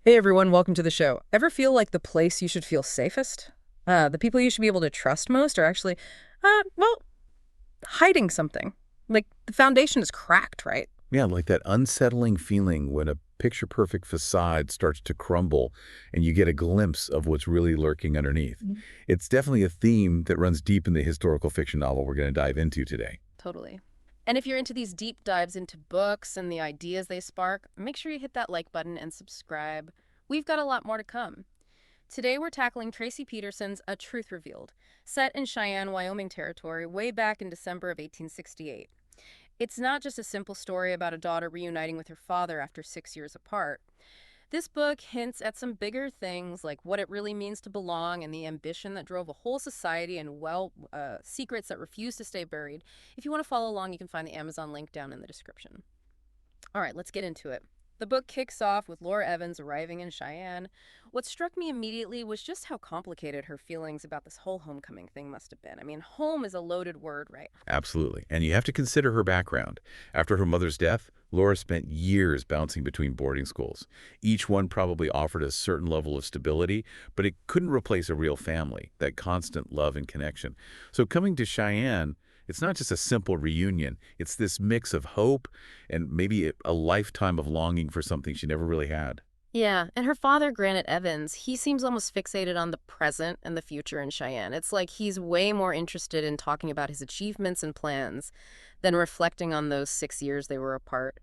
Hey everyone, welcome to the show. Ever feel like the place you should feel safest? The people you should be able to trust most are actually, well, hiding something. Like the foundation is cracked, right? Yeah, like that unsettling feeling when a picture-perfect facade starts to crumble and you get a glimpse of what's really lurking underneath. Mhm. It's definitely a theme that runs deep in the historical fiction novel we're going to dive into today. Totally. And if you're into these deep dives into books and the ideas they spark, make sure you hit that like button and subscribe. We've got a lot more to come. Today we're tackling Tracie Peterson's A Truth Revealed, set in Cheyenne, Wyoming Territory, way back in December of 1868. It's not just a simple story about a daughter reuniting with her father after 6 years apart. This book hints at some bigger things like what it really means to belong and the ambition that drove a whole society and, secrets that refuse to stay buried. If you want to follow along, you can find the Amazon link down in the description. All right, let's get into it. The book kicks off with Laura Evans arriving in Cheyenne. What struck me immediately was just how complicated her feelings about this whole homecoming thing must have been. I mean, home is a loaded word, right? Absolutely. And you have to consider her background. After her mother's death, Laura spent years bouncing between boarding schools. Each one probably offered a certain level of stability, but it couldn't replace a real family, that constant love and connection. So coming to Cheyenne, it's not just a simple reunion. It's this mix of hope and maybe a lifetime of longing for something she never really had. Yeah, and her father, Granite Evans, he seems almost fixated on the present and the future in Cheyenne. It's like he's way more interested in talking about his achievements and plans than reflecting on those 6 years they were apart,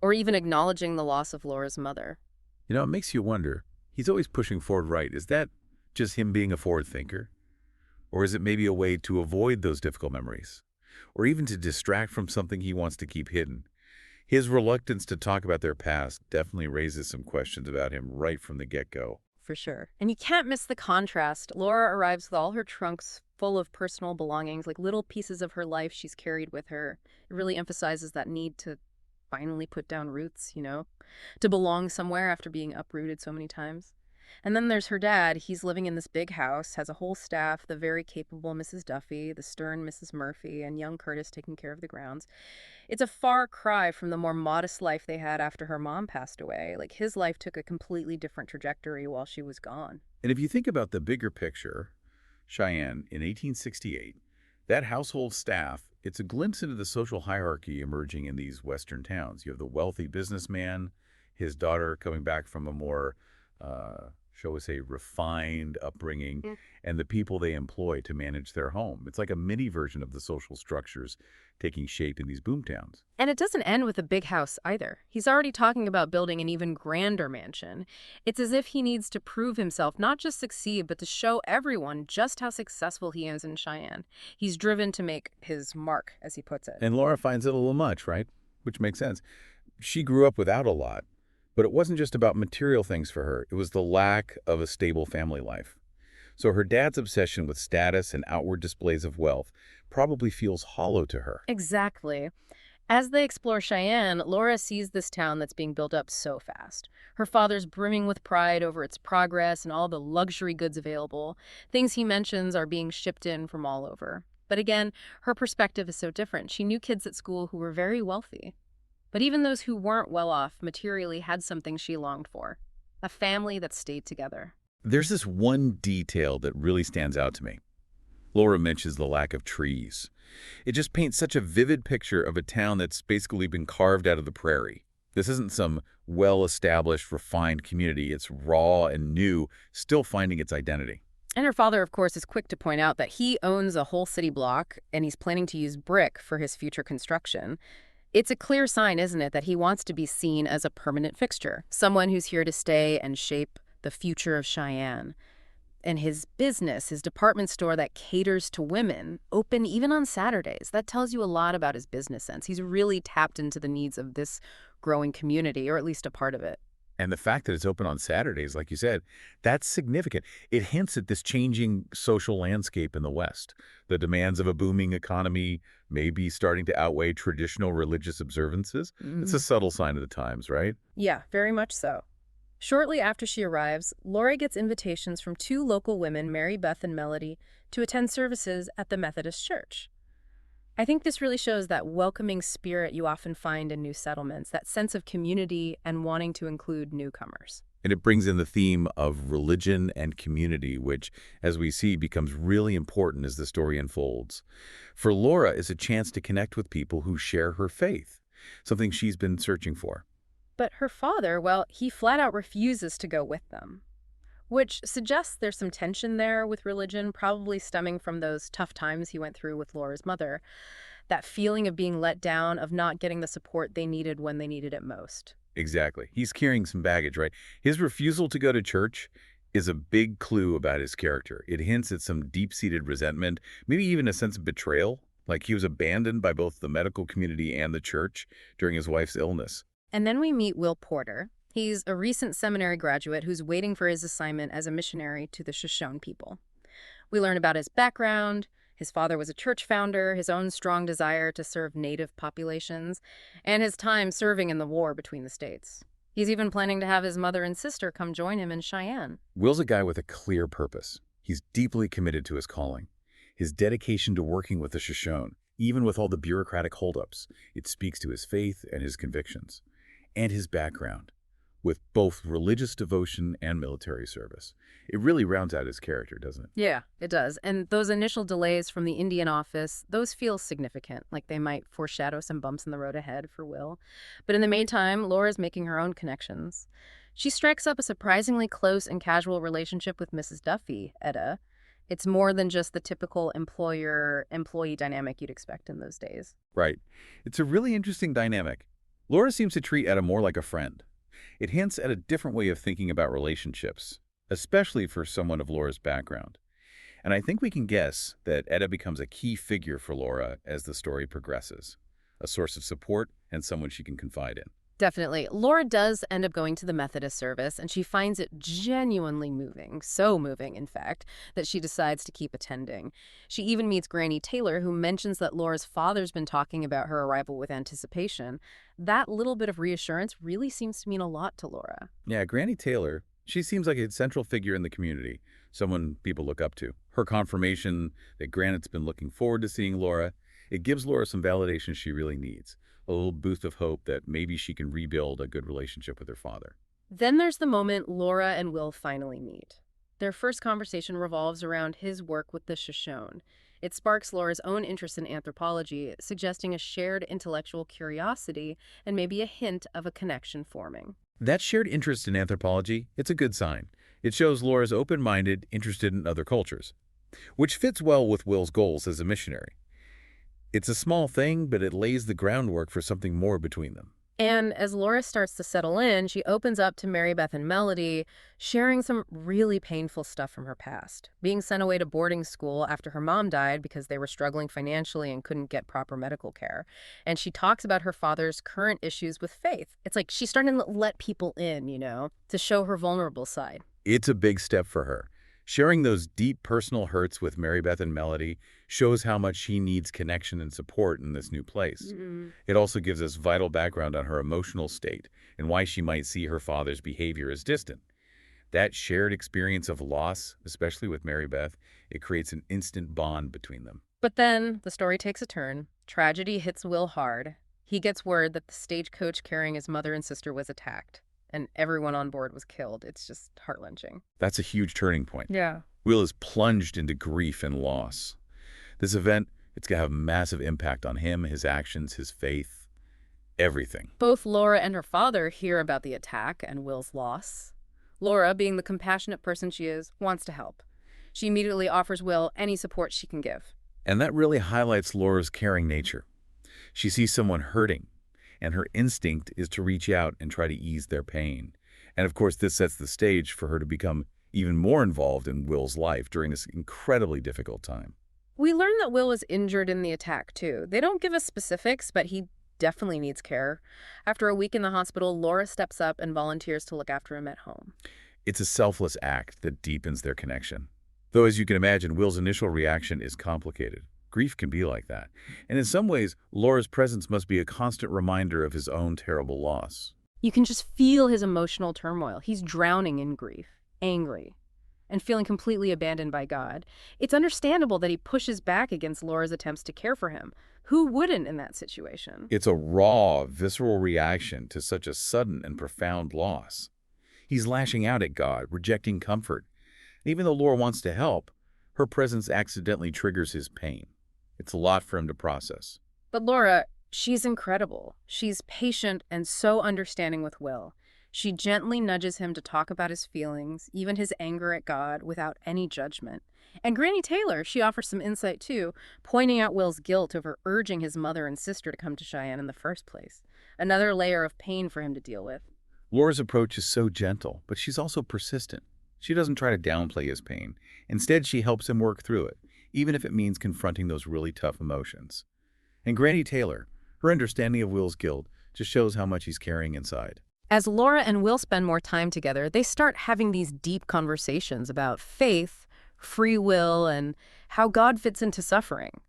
or even acknowledging the loss of Laura's mother. You know, it makes you wonder. He's always pushing forward right. Is that just him being a forward thinker? Or is it maybe a way to avoid those difficult memories? Or even to distract from something he wants to keep hidden? His reluctance to talk about their past definitely raises some questions about him right from the get-go. For sure. And you can't miss the contrast. Laura arrives with all her trunks full of personal belongings, like little pieces of her life she's carried with her. It really emphasizes that need to finally put down roots, to belong somewhere after being uprooted so many times. And then there's her dad. He's living in this big house, has a whole staff, the very capable Mrs. Duffy, the stern Mrs. Murphy, and young Curtis taking care of the grounds. It's a far cry from the more modest life they had after her mom passed away. Like his life took a completely different trajectory while she was gone. And if you think about the bigger picture, Cheyenne, in 1868, that household staff, it's a glimpse into the social hierarchy emerging in these Western towns. You have the wealthy businessman, his daughter coming back from a more, shall we say, refined upbringing, and the people they employ to manage their home. It's like a mini version of the social structures taking shape in these boomtowns. And it doesn't end with a big house either. He's already talking about building an even grander mansion. It's as if he needs to prove himself, not just succeed, but to show everyone just how successful he is in Cheyenne. He's driven to make his mark, as he puts it. And Laura finds it a little much, right? Which makes sense. She grew up without a lot, but it wasn't just about material things for her. It was the lack of a stable family life. So her dad's obsession with status and outward displays of wealth probably feels hollow to her. Exactly. As they explore Cheyenne, Laura sees this town that's being built up so fast. Her father's brimming with pride over its progress and all the luxury goods available. Things he mentions are being shipped in from all over. But again, her perspective is so different. She knew kids at school who were very wealthy. But even those who weren't well off materially had something she longed for. A family that stayed together. There's this one detail that really stands out to me. Laura mentions the lack of trees. It just paints such a vivid picture of a town that's basically been carved out of the prairie. This isn't some well-established, refined community. It's raw and new, still finding its identity. And her father, of course, is quick to point out that he owns a whole city block and he's planning to use brick for his future construction. It's a clear sign, isn't it, that he wants to be seen as a permanent fixture, someone who's here to stay and shape the future of Cheyenne. And his business, his department store that caters to women, open even on Saturdays. That tells you a lot about his business sense. He's really tapped into the needs of this growing community, or at least a part of it. And the fact that it's open on Saturdays, like you said, that's significant. It hints at this changing social landscape in the West. The demands of a booming economy may be starting to outweigh traditional religious observances. It's a subtle sign of the times, right? Yeah, very much so. Shortly after she arrives, Lori gets invitations from two local women, Mary Beth and Melody, to attend services at the Methodist Church. I think this really shows that welcoming spirit you often find in new settlements, that sense of community and wanting to include newcomers. And it brings in the theme of religion and community, which, as we see, becomes really important as the story unfolds. For Laura, it's a chance to connect with people who share her faith, something she's been searching for. But her father, well, he flat out refuses to go with them, which suggests there's some tension there with religion, probably stemming from those tough times he went through with Laura's mother. That feeling of being let down, of not getting the support they needed when they needed it most. Exactly. He's carrying some baggage, right? His refusal to go to church is a big clue about his character. It hints at some deep-seated resentment, maybe even a sense of betrayal, like he was abandoned by both the medical community and the church during his wife's illness. And then we meet Will Porter. He's a recent seminary graduate who's waiting for his assignment as a missionary to the Shoshone people. We learn about his background. His father was a church founder, his own strong desire to serve native populations, and his time serving in the war between the states. He's even planning to have his mother and sister come join him in Cheyenne. Will's a guy with a clear purpose. He's deeply committed to his calling. His dedication to working with the Shoshone, even with all the bureaucratic holdups, it speaks to his faith and his convictions. And his background, with both religious devotion and military service. It really rounds out his character, doesn't it? Yeah, it does. And those initial delays from the Indian office, those feel significant, like they might foreshadow some bumps in the road ahead for Will. But in the meantime, Laura's making her own connections. She strikes up a surprisingly close and casual relationship with Mrs. Duffy, Etta. It's more than just the typical employer-employee dynamic you'd expect in those days. Right. It's a really interesting dynamic. Laura seems to treat Etta more like a friend. It hints at a different way of thinking about relationships, especially for someone of Laura's background. And I think we can guess that Etta becomes a key figure for Laura as the story progresses, a source of support and someone she can confide in. Definitely. Laura does end up going to the Methodist service, and she finds it genuinely moving, so moving, in fact, that she decides to keep attending. She even meets Granny Taylor, who mentions that Laura's father's been talking about her arrival with anticipation. That little bit of reassurance really seems to mean a lot to Laura. Yeah, Granny Taylor, she seems like a central figure in the community, someone people look up to. Her confirmation that Granite's been looking forward to seeing Laura, it gives Laura some validation she really needs. A little boost of hope that maybe she can rebuild a good relationship with her father. Then there's the moment Laura and Will finally meet. Their first conversation revolves around his work with the Shoshone. It sparks Laura's own interest in anthropology, suggesting a shared intellectual curiosity and maybe a hint of a connection forming. That shared interest in anthropology, it's a good sign. It shows Laura's open-minded, interested in other cultures, which fits well with Will's goals as a missionary. It's a small thing, but it lays the groundwork for something more between them. And as Laura starts to settle in, she opens up to Mary Beth and Melody, sharing some really painful stuff from her past. Being sent away to boarding school after her mom died because they were struggling financially and couldn't get proper medical care. And she talks about her father's current issues with faith. It's like she's starting to let people in, to show her vulnerable side. It's a big step for her. Sharing those deep personal hurts with Mary Beth and Melody shows how much she needs connection and support in this new place. It also gives us vital background on her emotional state and why she might see her father's behavior as distant. That shared experience of loss, especially with Mary Beth, it creates an instant bond between them. But then the story takes a turn. Tragedy hits Will hard. He gets word that the stagecoach carrying his mother and sister was attacked, and everyone on board was killed. It's just heart-wrenching. That's a huge turning point. Yeah. Will is plunged into grief and loss. This event, it's going to have a massive impact on him, his actions, his faith, everything. Both Laura and her father hear about the attack and Will's loss. Laura, being the compassionate person she is, wants to help. She immediately offers Will any support she can give. And that really highlights Laura's caring nature. She sees someone hurting, and her instinct is to reach out and try to ease their pain. And of course, this sets the stage for her to become even more involved in Will's life during this incredibly difficult time. We learn that Will was injured in the attack, too. They don't give us specifics, but he definitely needs care. After a week in the hospital, Laura steps up and volunteers to look after him at home. It's a selfless act that deepens their connection. Though, as you can imagine, Will's initial reaction is complicated. Grief can be like that. And in some ways, Laura's presence must be a constant reminder of his own terrible loss. You can just feel his emotional turmoil. He's drowning in grief, angry, and feeling completely abandoned by God. It's understandable that he pushes back against Laura's attempts to care for him. Who wouldn't in that situation? It's a raw, visceral reaction to such a sudden and profound loss. He's lashing out at God, rejecting comfort. Even though Laura wants to help, her presence accidentally triggers his pain. It's a lot for him to process. But Laura, she's incredible. She's patient and so understanding with Will. She gently nudges him to talk about his feelings, even his anger at God, without any judgment. And Granny Taylor, she offers some insight too, pointing out Will's guilt over urging his mother and sister to come to Cheyenne in the first place. Another layer of pain for him to deal with. Laura's approach is so gentle, but she's also persistent. She doesn't try to downplay his pain. Instead, she helps him work through it, even if it means confronting those really tough emotions. And Granny Taylor, her understanding of Will's guilt just shows how much he's carrying inside. As Laura and Will spend more time together, they start having these deep conversations about faith, free will, and how God fits into suffering.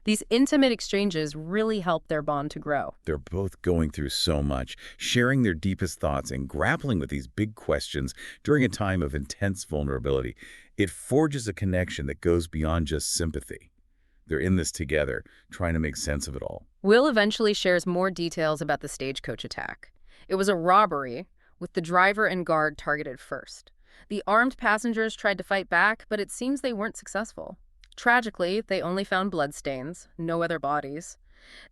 These intimate exchanges really help their bond to grow. They're both going through so much, sharing their deepest thoughts and grappling with these big questions during a time of intense vulnerability. It forges a connection that goes beyond just sympathy. They're in this together, trying to make sense of it all. Will eventually shares more details about the stagecoach attack. It was a robbery, with the driver and guard targeted first. The armed passengers tried to fight back, but it seems they weren't successful. Tragically, they only found bloodstains, no other bodies.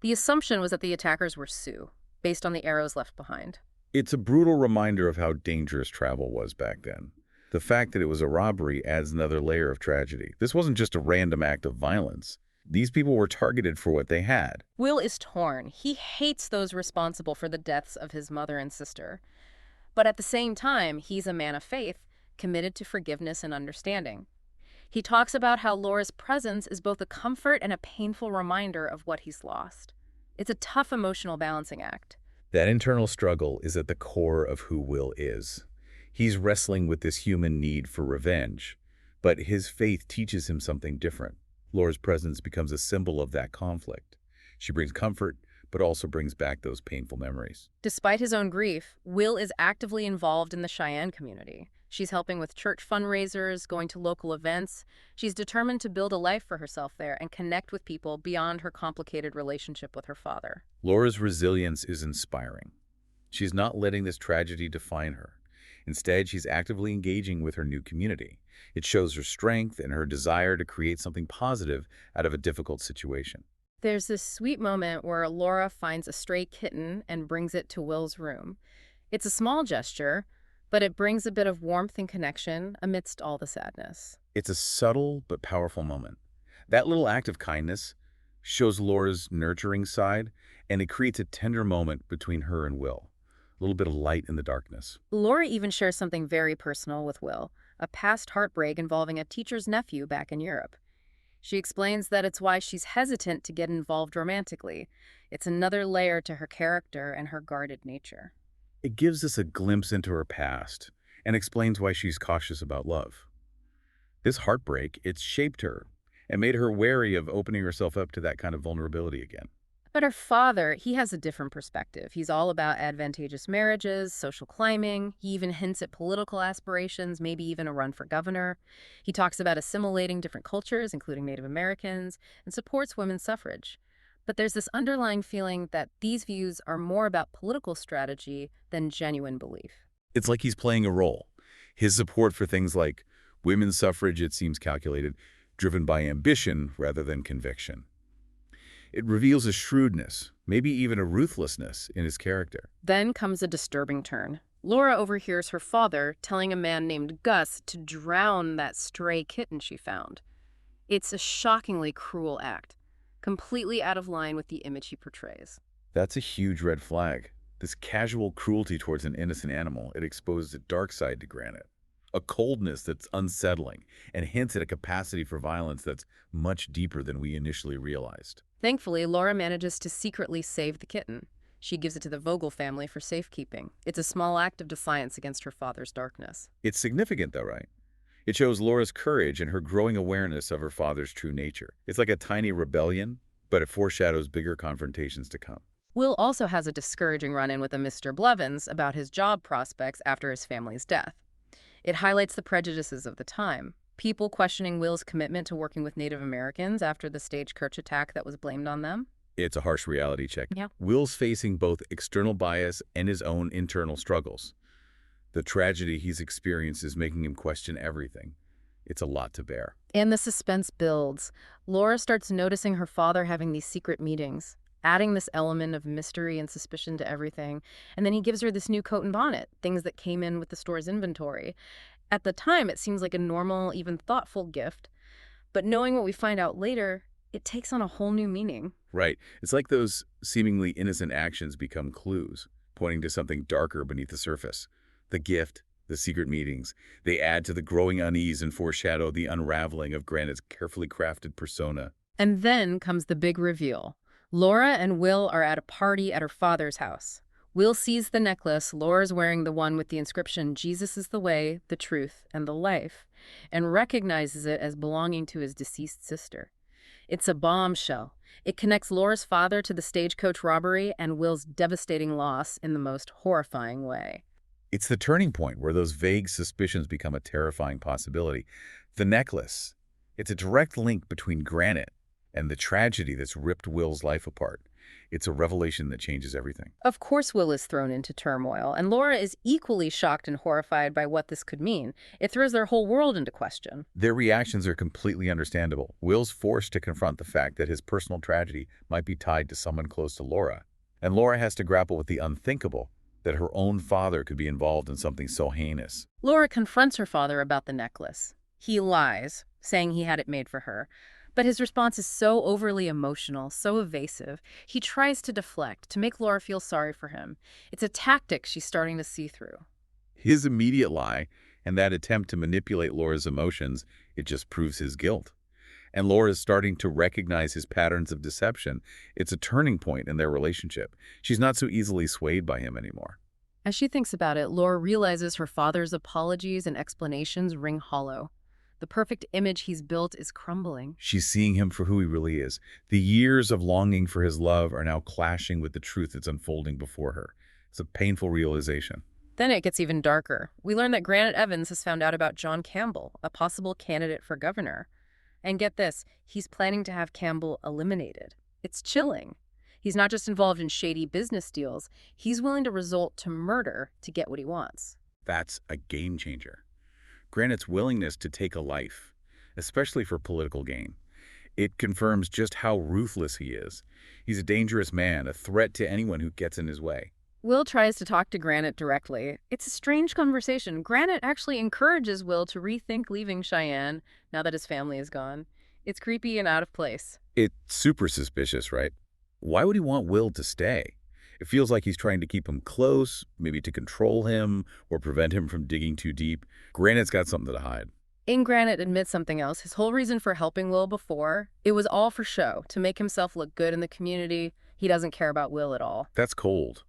The assumption was that the attackers were Sioux, based on the arrows left behind. It's a brutal reminder of how dangerous travel was back then. The fact that it was a robbery adds another layer of tragedy. This wasn't just a random act of violence. These people were targeted for what they had. Will is torn. He hates those responsible for the deaths of his mother and sister. But at the same time, he's a man of faith, committed to forgiveness and understanding. He talks about how Laura's presence is both a comfort and a painful reminder of what he's lost. It's a tough emotional balancing act. That internal struggle is at the core of who Will is. He's wrestling with this human need for revenge, but his faith teaches him something different. Laura's presence becomes a symbol of that conflict. She brings comfort, but also brings back those painful memories. Despite his own grief, Will is actively involved in the Cheyenne community. She's helping with church fundraisers, going to local events. She's determined to build a life for herself there and connect with people beyond her complicated relationship with her father. Laura's resilience is inspiring. She's not letting this tragedy define her. Instead, she's actively engaging with her new community. It shows her strength and her desire to create something positive out of a difficult situation. There's this sweet moment where Laura finds a stray kitten and brings it to Will's room. It's a small gesture, but it brings a bit of warmth and connection amidst all the sadness. It's a subtle but powerful moment. That little act of kindness shows Laura's nurturing side, and it creates a tender moment between her and Will. A little bit of light in the darkness. Laura even shares something very personal with Will, a past heartbreak involving a teacher's nephew back in Europe. She explains that it's why she's hesitant to get involved romantically. It's another layer to her character and her guarded nature. It gives us a glimpse into her past and explains why she's cautious about love. This heartbreak, it's shaped her and made her wary of opening herself up to that kind of vulnerability again. But her father, he has a different perspective. He's all about advantageous marriages, social climbing. He even hints at political aspirations, maybe even a run for governor. He talks about assimilating different cultures, including Native Americans, and supports women's suffrage. But there's this underlying feeling that these views are more about political strategy than genuine belief. It's like he's playing a role. His support for things like women's suffrage, it seems calculated, driven by ambition rather than conviction. It reveals a shrewdness, maybe even a ruthlessness in his character. Then comes a disturbing turn. Laura overhears her father telling a man named Gus to drown that stray kitten she found. It's a shockingly cruel act, completely out of line with the image he portrays. That's a huge red flag. This casual cruelty towards an innocent animal, it exposes a dark side to Granite. A coldness that's unsettling and hints at a capacity for violence that's much deeper than we initially realized. Thankfully, Laura manages to secretly save the kitten. She gives it to the Vogel family for safekeeping. It's a small act of defiance against her father's darkness. It's significant though, right? It shows Laura's courage and her growing awareness of her father's true nature. It's like a tiny rebellion, but it foreshadows bigger confrontations to come. Will also has a discouraging run-in with a Mr. Blevins about his job prospects after his family's death. It highlights the prejudices of the time. People questioning Will's commitment to working with Native Americans after the stagecoach attack that was blamed on them. It's a harsh reality check. Yeah. Will's facing both external bias and his own internal struggles. The tragedy he's experienced is making him question everything. It's a lot to bear. And the suspense builds. Laura starts noticing her father having these secret meetings, adding this element of mystery and suspicion to everything. And then he gives her this new coat and bonnet, things that came in with the store's inventory. At the time, it seems like a normal, even thoughtful gift. But knowing what we find out later, it takes on a whole new meaning. Right. It's like those seemingly innocent actions become clues, pointing to something darker beneath the surface. The gift, the secret meetings, they add to the growing unease and foreshadow the unraveling of Granite's carefully crafted persona. And then comes the big reveal. Laura and Will are at a party at her father's house. Will sees the necklace. Laura's wearing the one with the inscription, "Jesus is the way, the truth, and the life," and recognizes it as belonging to his deceased sister. It's a bombshell. It connects Laura's father to the stagecoach robbery and Will's devastating loss in the most horrifying way. It's the turning point where those vague suspicions become a terrifying possibility. The necklace, it's a direct link between Granite and the tragedy that's ripped Will's life apart. It's a revelation that changes everything. Of course, Will is thrown into turmoil, and Laura is equally shocked and horrified by what this could mean. It throws their whole world into question. Their reactions are completely understandable. Will's forced to confront the fact that his personal tragedy might be tied to someone close to Laura. And Laura has to grapple with the unthinkable, that her own father could be involved in something so heinous. Laura confronts her father about the necklace. He lies, saying he had it made for her. But his response is so overly emotional, so evasive. He tries to deflect, to make Laura feel sorry for him. It's a tactic she's starting to see through. His immediate lie and that attempt to manipulate Laura's emotions, it just proves his guilt. And Laura is starting to recognize his patterns of deception. It's a turning point in their relationship. She's not so easily swayed by him anymore. As she thinks about it, Laura realizes her father's apologies and explanations ring hollow. The perfect image he's built is crumbling. She's seeing him for who he really is. The years of longing for his love are now clashing with the truth that's unfolding before her. It's a painful realization. Then it gets even darker. We learn that Granite Evans has found out about John Campbell, a possible candidate for governor. And get this, he's planning to have Campbell eliminated. It's chilling. He's not just involved in shady business deals, he's willing to resort to murder to get what he wants. That's a game changer. Granite's willingness to take a life, especially for political gain. It confirms just how ruthless he is. He's a dangerous man, a threat to anyone who gets in his way. Will tries to talk to Granite directly. It's a strange conversation. Granite actually encourages Will to rethink leaving Cheyenne now that his family is gone. It's creepy and out of place. It's super suspicious, right? Why would he want Will to stay? It feels like he's trying to keep him close, maybe to control him or prevent him from digging too deep. Granite's got something to hide. Granite admits something else. His whole reason for helping Will before, it was all for show, to make himself look good in the community. He doesn't care about Will at all. That's cold.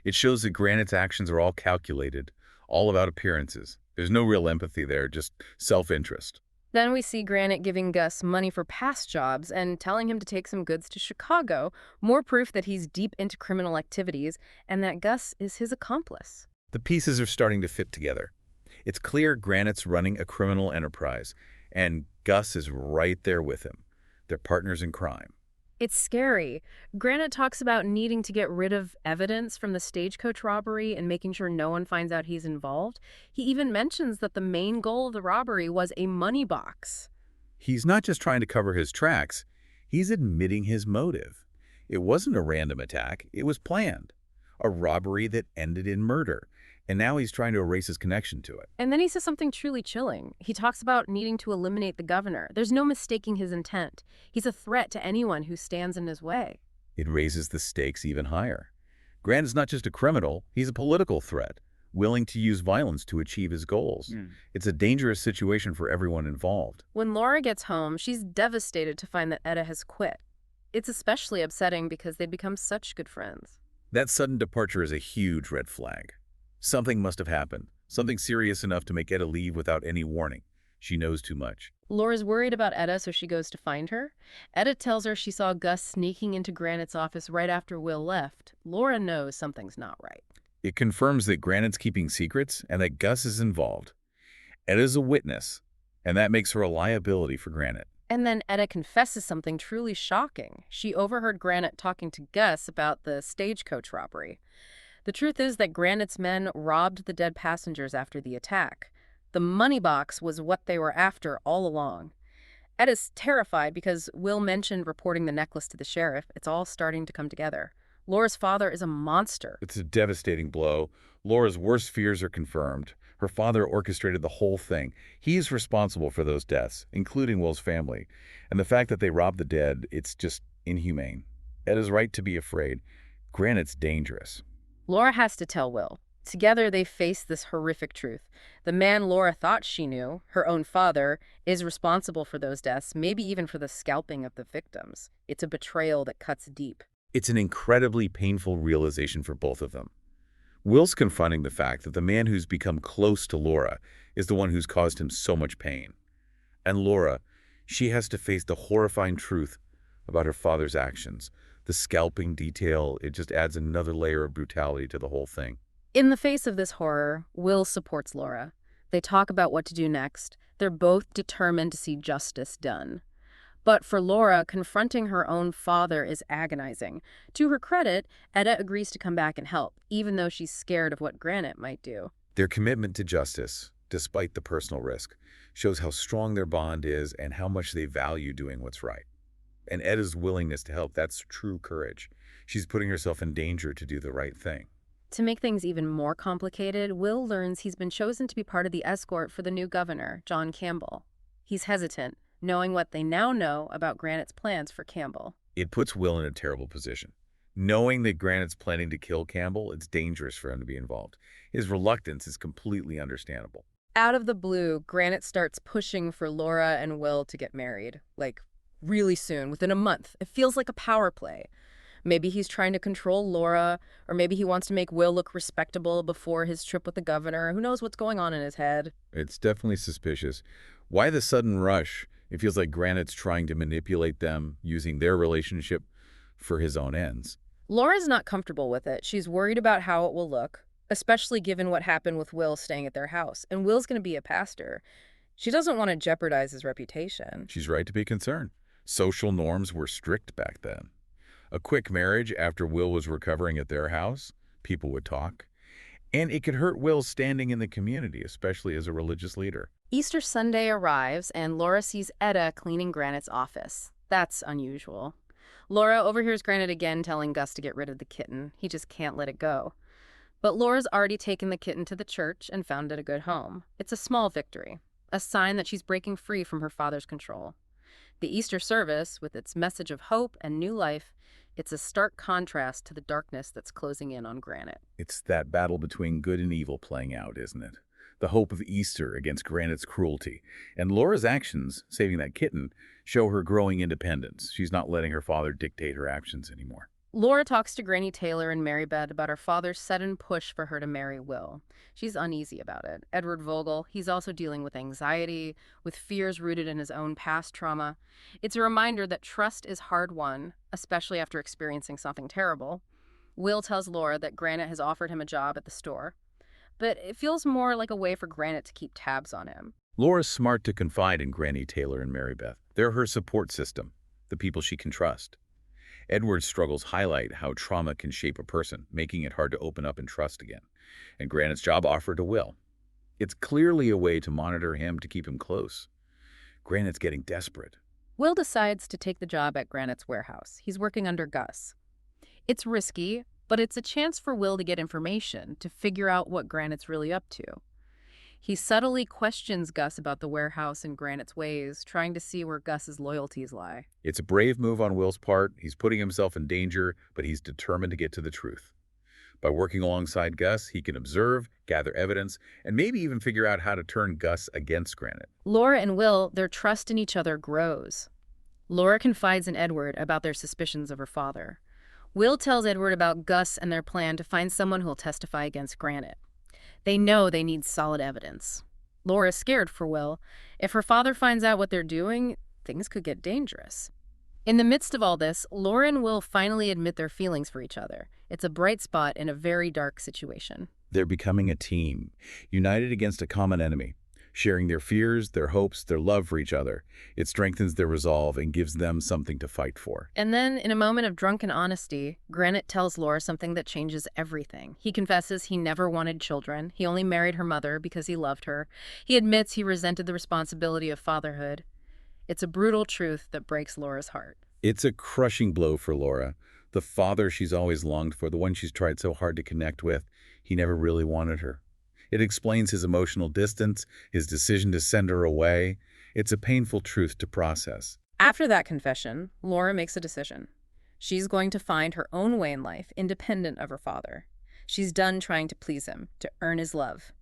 It shows that Granite's actions are all calculated, all about appearances. There's no real empathy there, just self-interest. Then we see Granite giving Gus money for past jobs and telling him to take some goods to Chicago, more proof that he's deep into criminal activities and that Gus is his accomplice. The pieces are starting to fit together. It's clear Granite's running a criminal enterprise, and Gus is right there with him. They're partners in crime. It's scary. Granite talks about needing to get rid of evidence from the stagecoach robbery and making sure no one finds out he's involved. He even mentions that the main goal of the robbery was a money box. He's not just trying to cover his tracks, he's admitting his motive. It wasn't a random attack, it was planned. A robbery that ended in murder. And now he's trying to erase his connection to it. And then he says something truly chilling. He talks about needing to eliminate the governor. There's no mistaking his intent. He's a threat to anyone who stands in his way. It raises the stakes even higher. Grant is not just a criminal, he's a political threat, willing to use violence to achieve his goals. It's a dangerous situation for everyone involved. When Laura gets home, she's devastated to find that Etta has quit. It's especially upsetting because they'd become such good friends. That sudden departure is a huge red flag. Something must have happened, something serious enough to make Etta leave without any warning. She knows too much. Laura's worried about Etta, so she goes to find her. Etta tells her she saw Gus sneaking into Granite's office right after Will left. Laura knows something's not right. It confirms that Granite's keeping secrets and that Gus is involved. Etta's a witness, and that makes her a liability for Granite. And then Etta confesses something truly shocking. She overheard Granite talking to Gus about the stagecoach robbery. The truth is that Granite's men robbed the dead passengers after the attack. The money box was what they were after all along. Ed is terrified because Will mentioned reporting the necklace to the sheriff. It's all starting to come together. Laura's father is a monster. It's a devastating blow. Laura's worst fears are confirmed. Her father orchestrated the whole thing. He is responsible for those deaths, including Will's family. And the fact that they robbed the dead, it's just inhumane. Ed is right to be afraid. Granite's dangerous. Laura has to tell Will. Together they face this horrific truth. The man Laura thought she knew, her own father, is responsible for those deaths, maybe even for the scalping of the victims. It's a betrayal that cuts deep. It's an incredibly painful realization for both of them. Will's confronting the fact that the man who's become close to Laura is the one who's caused him so much pain. And Laura, she has to face the horrifying truth about her father's actions. The scalping detail, it just adds another layer of brutality to the whole thing. In the face of this horror, Will supports Laura. They talk about what to do next. They're both determined to see justice done. But for Laura, confronting her own father is agonizing. To her credit, Etta agrees to come back and help, even though she's scared of what Granite might do. Their commitment to justice, despite the personal risk, shows how strong their bond is and how much they value doing what's right. And Etta's willingness to help, that's true courage. She's putting herself in danger to do the right thing. To make things even more complicated, Will learns he's been chosen to be part of the escort for the new governor, John Campbell. He's hesitant, knowing what they now know about Granite's plans for Campbell. It puts Will in a terrible position. Knowing that Granite's planning to kill Campbell, it's dangerous for him to be involved. His reluctance is completely understandable. Out of the blue, Granite starts pushing for Laura and Will to get married. Like, really soon, within a month. It feels like a power play. Maybe he's trying to control Laura, or maybe he wants to make Will look respectable before his trip with the governor. Who knows what's going on in his head? It's definitely suspicious. Why the sudden rush? It feels like Granite's trying to manipulate them, using their relationship for his own ends. Laura's not comfortable with it. She's worried about how it will look, especially given what happened with Will staying at their house. And Will's going to be a pastor. She doesn't want to jeopardize his reputation. She's right to be concerned. Social norms were strict back then. A quick marriage after Will was recovering at their house, people would talk. And it could hurt Will's standing in the community, especially as a religious leader. Easter Sunday arrives, and Laura sees Etta cleaning Granite's office. That's unusual. Laura overhears Granite again telling Gus to get rid of the kitten. He just can't let it go. But Laura's already taken the kitten to the church and found it a good home. It's a small victory, a sign that she's breaking free from her father's control. The Easter service, with its message of hope and new life, it's a stark contrast to the darkness that's closing in on Granite. It's that battle between good and evil playing out, isn't it? The hope of Easter against Granite's cruelty. And Laura's actions, saving that kitten, show her growing independence. She's not letting her father dictate her actions anymore. Laura talks to Granny Taylor and Mary Beth about her father's sudden push for her to marry Will. She's uneasy about it. Edward Vogel, he's also dealing with anxiety, with fears rooted in his own past trauma. It's a reminder that trust is hard-won, especially after experiencing something terrible. Will tells Laura that Granite has offered him a job at the store, but it feels more like a way for Granite to keep tabs on him. Laura's smart to confide in Granny Taylor and Mary Beth. They're her support system, the people she can trust. Edward's struggles highlight how trauma can shape a person, making it hard to open up and trust again. And Granite's job offer to Will. It's clearly a way to monitor him to keep him close. Granite's getting desperate. Will decides to take the job at Granite's warehouse. He's working under Gus. It's risky, but it's a chance for Will to get information, to figure out what Granite's really up to. He subtly questions Gus about the warehouse and Granite's ways, trying to see where Gus's loyalties lie. It's a brave move on Will's part. He's putting himself in danger, but he's determined to get to the truth. By working alongside Gus, he can observe, gather evidence, and maybe even figure out how to turn Gus against Granite. Laura and Will, their trust in each other grows. Laura confides in Edward about their suspicions of her father. Will tells Edward about Gus and their plan to find someone who'll testify against Granite. They know they need solid evidence. Laura's scared for Will. If her father finds out what they're doing, things could get dangerous. In the midst of all this, Laura and Will finally admit their feelings for each other. It's a bright spot in a very dark situation. They're becoming a team, united against a common enemy. sharing their fears, their hopes, their love for each other. It strengthens their resolve and gives them something to fight for. And then, in a moment of drunken honesty, Granite tells Laura something that changes everything. He confesses he never wanted children. He only married her mother because he loved her. He admits he resented the responsibility of fatherhood. It's a brutal truth that breaks Laura's heart. It's a crushing blow for Laura. The father she's always longed for, the one she's tried so hard to connect with, he never really wanted her. It explains his emotional distance, his decision to send her away. It's a painful truth to process. After that confession, Laura makes a decision. She's going to find her own way in life, independent of her father. She's done trying to please him, to earn his love.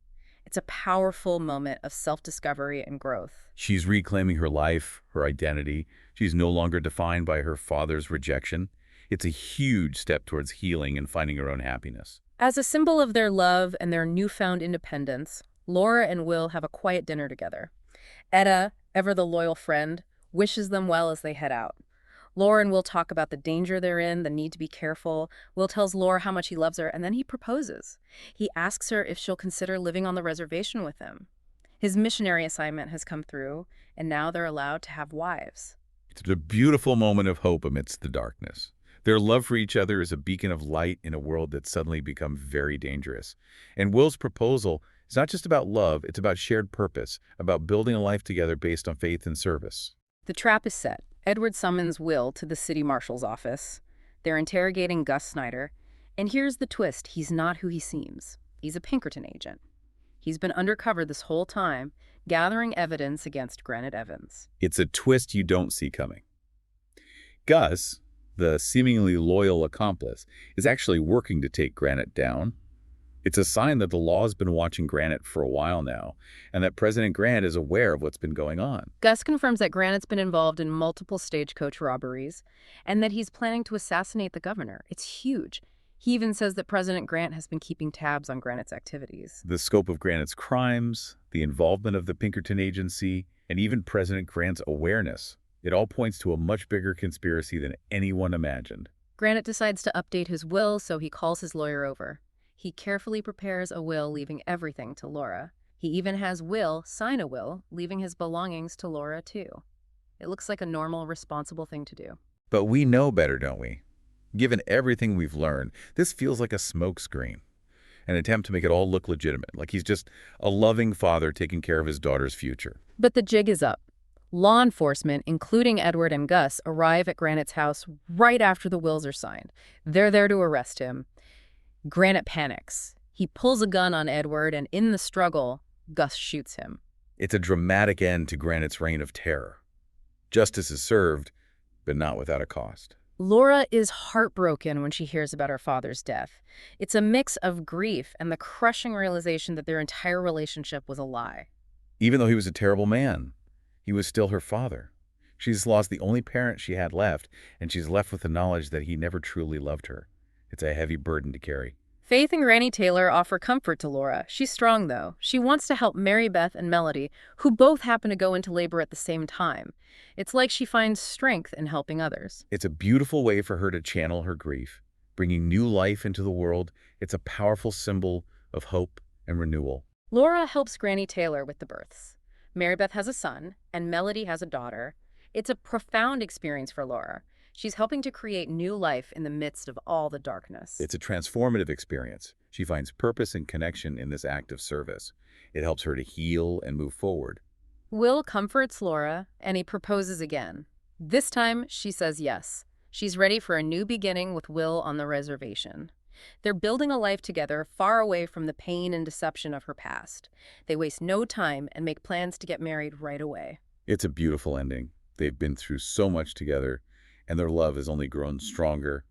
It's a powerful moment of self-discovery and growth. She's reclaiming her life, her identity. She's no longer defined by her father's rejection. It's a huge step towards healing and finding her own happiness. As a symbol of their love and their newfound independence, Laura and Will have a quiet dinner together. Etta, ever the loyal friend, wishes them well as they head out. Laura and Will talk about the danger they're in, the need to be careful. Will tells Laura how much he loves her, and then he proposes. He asks her if she'll consider living on the reservation with him. His missionary assignment has come through, and now they're allowed to have wives. It's a beautiful moment of hope amidst the darkness. Their love for each other is a beacon of light in a world that's suddenly become very dangerous. And Will's proposal is not just about love, it's about shared purpose, about building a life together based on faith and service. The trap is set. Edward summons Will to the city marshal's office. They're interrogating Gus Snyder. And here's the twist. He's not who he seems. He's a Pinkerton agent. He's been undercover this whole time, gathering evidence against Granite Evans. It's a twist you don't see coming. Gus, the seemingly loyal accomplice, is actually working to take Granite down. It's a sign that the law's been watching Granite for a while now, and that President Grant is aware of what's been going on. Gus confirms that Granite's been involved in multiple stagecoach robberies, and that he's planning to assassinate the governor. It's huge. He even says that President Grant has been keeping tabs on Granite's activities. The scope of Granite's crimes, the involvement of the Pinkerton Agency, and even President Grant's awareness, it all points to a much bigger conspiracy than anyone imagined. Granite decides to update his will, so he calls his lawyer over. He carefully prepares a will, leaving everything to Laura. He even has Will sign a will, leaving his belongings to Laura, too. It looks like a normal, responsible thing to do. But we know better, don't we? Given everything we've learned, this feels like a smokescreen, an attempt to make it all look legitimate, like he's just a loving father taking care of his daughter's future. But the jig is up. Law enforcement, including Edward and Gus, arrive at Granite's house right after the wills are signed. They're there to arrest him. Granite panics. He pulls a gun on Edward, and in the struggle, Gus shoots him. It's a dramatic end to Granite's reign of terror. Justice is served, but not without a cost. Laura is heartbroken when she hears about her father's death. It's a mix of grief and the crushing realization that their entire relationship was a lie. Even though he was a terrible man, he was still her father. She's lost the only parent she had left, and she's left with the knowledge that he never truly loved her. It's a heavy burden to carry. Faith and Granny Taylor offer comfort to Laura. She's strong, though. She wants to help Mary Beth and Melody, who both happen to go into labor at the same time. It's like she finds strength in helping others. It's a beautiful way for her to channel her grief, bringing new life into the world. It's a powerful symbol of hope and renewal. Laura helps Granny Taylor with the births. Mary Beth has a son, and Melody has a daughter. It's a profound experience for Laura. She's helping to create new life in the midst of all the darkness. It's a transformative experience. She finds purpose and connection in this act of service. It helps her to heal and move forward. Will comforts Laura, and he proposes again. This time, she says yes. She's ready for a new beginning with Will on the reservation. They're building a life together far away from the pain and deception of her past. They waste no time and make plans to get married right away. It's a beautiful ending. They've been through so much together, and their love has only grown stronger.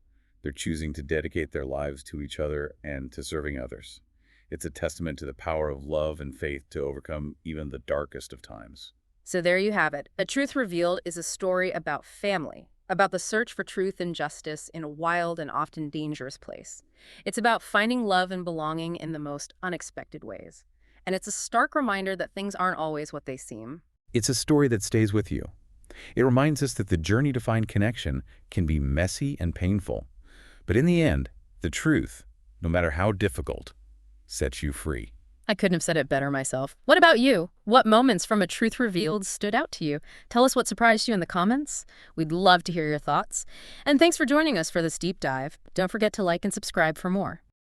They're choosing to dedicate their lives to each other and to serving others. It's a testament to the power of love and faith to overcome even the darkest of times. So there you have it. A Truth Revealed is a story about family, about the search for truth and justice in a wild and often dangerous place. It's about finding love and belonging in the most unexpected ways. And it's a stark reminder that things aren't always what they seem. It's a story that stays with you. It reminds us that the journey to find connection can be messy and painful. But in the end, the truth, no matter how difficult, sets you free. I couldn't have said it better myself. What about you? What moments from A Truth Revealed stood out to you? Tell us what surprised you in the comments. We'd love to hear your thoughts. And thanks for joining us for this deep dive. Don't forget to like and subscribe for more.